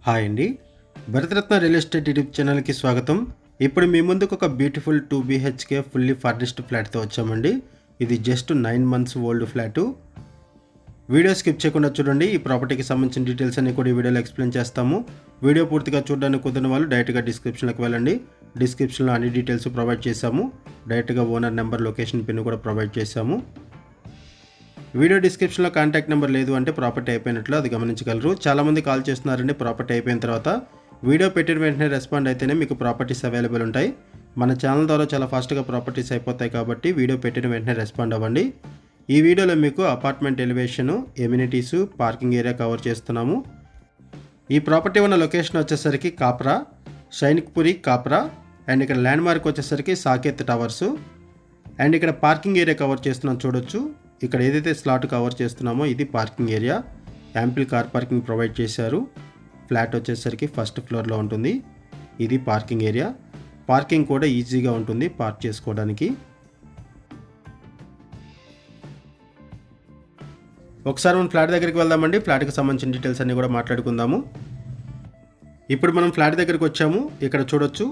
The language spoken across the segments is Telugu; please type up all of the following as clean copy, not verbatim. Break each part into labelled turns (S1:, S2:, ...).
S1: హాయ్ అండి, భరతరత్న రియల్ ఎస్టేట్ యూట్యూబ్ ఛానల్కి స్వాగతం. ఇప్పుడు మీ ముందుకు ఒక బ్యూటిఫుల్ 2 BHK ఫుల్లీ ఫర్నిష్డ్ ఫ్లాట్తో వచ్చామండి. ఇది just 9 months old flat. Video skip చేయకుండా చూడండి. ఈ ప్రాపర్టీకి సంబంధించిన డీటెయిల్స్ అన్ని కూడా ఈ వీడియోలో ఎక్స్ప్లెయిన్ చేస్తాము. వీడియో పూర్తిగా చూడడానికి కుదిరిన వాళ్ళు డైరెక్ట్గా డిస్క్రిప్షన్లోకి వెళ్ళండి. డిస్క్రిప్షన్లో అన్ని డీటెయిల్స్ ప్రొవైడ్ చేశాము. డైరెక్ట్గా ఓనర్ నెంబర్, లొకేషన్, పిన్ కూడా ప్రొవైడ్ చేశాము. వీడియో డిస్క్రిప్షన్లో కాంటాక్ట్ నెంబర్ లేదు అంటే ప్రాపర్టీ అయిపోయినట్లు, అది గమనించగలరు. చాలామంది కాల్ చేస్తున్నారండి. ప్రాపర్టీ అయిపోయిన తర్వాత వీడియో పెట్టిన వెంటనే రెస్పాండ్ అయితేనే మీకు ప్రాపర్టీస్ అవైలబుల్ ఉంటాయి. మన ఛానల్ ద్వారా చాలా ఫాస్ట్గా ప్రాపర్టీస్ అయిపోతాయి కాబట్టి వీడియో పెట్టిన వెంటనే రెస్పాండ్ అవ్వండి. ఈ వీడియోలో మీకు apartment elevation, amenities, parking area cover చేస్తున్నాము. ఈ ప్రాపర్టీ ఉన్న లొకేషన్ వచ్చేసరికి కాప్రా, సైనిక్పురి కాప్రా. అండ్ ఇక్కడ ల్యాండ్ మార్క్ వచ్చేసరికి సాకేత్ టవర్సు. అండ్ ఇక్కడ పార్కింగ్ ఏరియా కవర్ చేస్తున్నాం చూడొచ్చు. ఇక్కడ ఏదైతే స్లాట్ కవర్ చేస్తున్నామో ఇది parking area. Ample car parking provide చేశారు. ఫ్లాట్ వచ్చేసరికి ఫస్ట్ ఫ్లోర్లో ఉంటుంది. ఇది పార్కింగ్ ఏరియా. పార్కింగ్ కూడా ఈజీగా ఉంటుంది పార్క్ చేసుకోవడానికి. ఒకసారి మనం ఫ్లాట్ దగ్గరికి వెళ్దామండి. ఫ్లాట్కి సంబంధించిన డీటెయిల్స్ అన్నీ కూడా మాట్లాడుకుందాము. ఇప్పుడు మనం ఫ్లాట్ దగ్గరికి వచ్చాము. ఇక్కడ చూడొచ్చు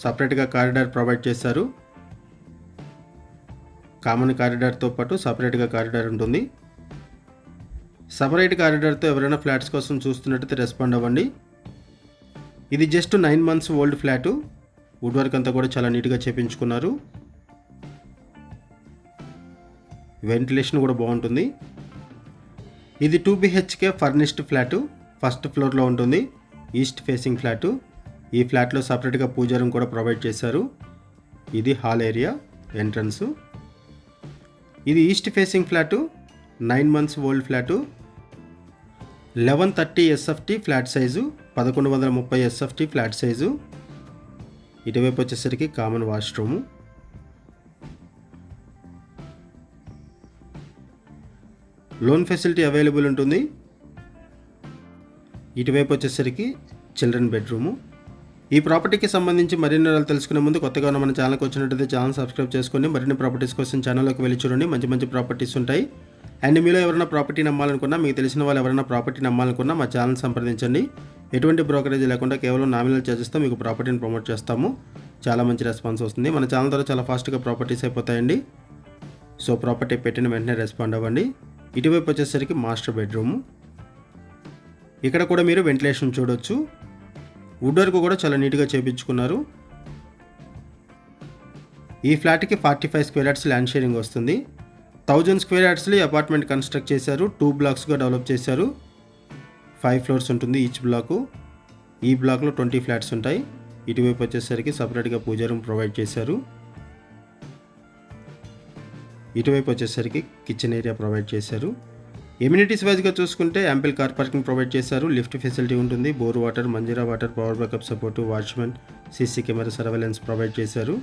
S1: సపరేట్గా కారిడార్ ప్రొవైడ్ చేశారు. కామన్ కారిడార్తో పాటు సపరేట్గా కారిడార్ ఉంటుంది. సపరేట్ కారిడార్తో ఎవరైనా ఫ్లాట్స్ కోసం చూస్తున్నట్టయితే రెస్పాండ్ అవ్వండి. ఇది just 9 months old flat. Wood work అంతా కూడా చాలా నీట్గా చేపించుకున్నారు. వెంటిలేషన్ కూడా బాగుంటుంది. ఇది 2 BHK ఫర్నిష్డ్ ఫ్లాటు. ఫస్ట్ ఫ్లోర్లో ఉంటుంది. East facing flat. ఈ ఫ్లాట్లో సపరేట్గా పూజా రూమ్ కూడా ప్రొవైడ్ చేశారు. ఇది హాల్ ఏరియా, ఎంట్రన్స్. ఇది east facing flat, 9 months old flat. 1130 SFT flat size, 1130 SFT flat size. ఇటువైపు వచ్చేసరికి common washroom. Loan facility available ఉంటుంది. ఇటువైపు వచ్చేసరికి చిల్డ్రన్ బెడ్రూము. ఈ ప్రాపర్టీకి సంబంధించి మరిన్ని వివరాలు తెలుసుకునే ముందు కొత్తగా ఉన్న మన ఛానల్కి వచ్చినట్టయితే ఛానల్ సబ్స్క్రైబ్ చేసుకొని మరిన్ని ప్రాపర్టీస్ కోసం ఛానల్లోకి వెళ్ళి చూడండి. మంచి మంచి ప్రాపర్టీస్ ఉంటాయి. అండ్ మీలో ఎవరైనా ప్రాపర్టీ నమ్మాలనుకున్నా, మీకు తెలిసిన వాళ్ళు ఎవరైనా ప్రాపర్టీ నమ్మాలనుకున్నా మా ఛానల్ సంప్రదించండి. ఎటువంటి బ్రోకరేజ్ లేకుండా కేవలం నామినల్ చార్జెస్తో మీకు ప్రాపర్టీని ప్రమోట్ చేస్తాము. చాలా మంచి రెస్పాన్స్ వస్తుంది. మన ఛానల్ ద్వారా చాలా ఫాస్ట్గా ప్రాపర్టీస్ అయిపోతాయండి. సో ప్రాపర్టీ పెట్టిన వెంటనే రెస్పాండ్ అవ్వండి. ఇటువైపు వచ్చేసరికి మాస్టర్ బెడ్రూము. ఇక్కడ కూడా మీరు వెంటిలేషన్ చూడొచ్చు. వుడ్ వర్క్ కూడా చాలా నీట్గా చేయించుకున్నారు. ఈ ఫ్లాట్కి 45 square yards ల్యాండ్ షేరింగ్ వస్తుంది. 1000 square yardsలో ఈ అపార్ట్మెంట్ కన్స్ట్రక్ట్ చేశారు. 2 blocksగా డెవలప్ చేశారు. 5 floors ఉంటుంది ఈచ్ బ్లాకు. ఈ బ్లాక్లో 20 ఫ్లాట్స్ ఉంటాయి. ఇటువైపు వచ్చేసరికి సపరేట్గా పూజా రూమ్ ప్రొవైడ్ చేశారు. ఇటువైపు వచ్చేసరికి కిచెన్ ఏరియా ప్రొవైడ్ చేశారు. ఎమ్యూనిటీస్ వైజ్గా చూసుకుంటే యాంపిల్ కార్ పార్కింగ్ ప్రొవైడ్ చేశారు. లిఫ్ట్ ఫెసిలిటీ ఉంటుంది. Bore water, Manjeera water, power backup support, watchmen, CC camera surveillance provide చేశారు.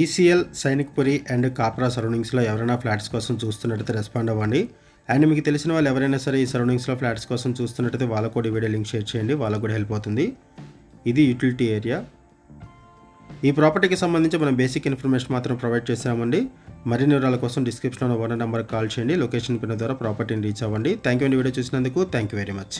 S1: ఈసీఎల్, సైనిక్పురి అండ్ కాప్రా సరౌండింగ్స్లో ఎవరైనా ఫ్లాట్స్ కోసం చూస్తున్నట్టయితే రెస్పాండ్ అవ్వండి. అండ్ మీకు తెలిసిన వాళ్ళు ఎవరైనా సరే ఈ సరౌండింగ్స్లో ఫ్లాట్స్ కోసం చూస్తున్నట్టయితే వాళ్ళకు కూడా వీడియో లింక్ షేర్ చేయండి. వాళ్ళకు కూడా హెల్ప్ అవుతుంది. ఇది యూటిలిటీ ఏరియా. ఈ ప్రాపర్టీకి సంబంధించి మనం బేసిక్ ఇన్ఫర్మేషన్ మాత్రం ప్రొవైడ్ చేసామండి. మరిన్ని వివరాల కోసం డిస్క్రిప్షన్లో ఓనర్ నెంబర్కి కాల్ చేయండి. లొకేషన్ పిన్ ద్వారా ప్రాపర్టీని రీచ్ అవ్వండి. థ్యాంక్ యూ అండి వీడియో చూసినందుకు. Thank you very much.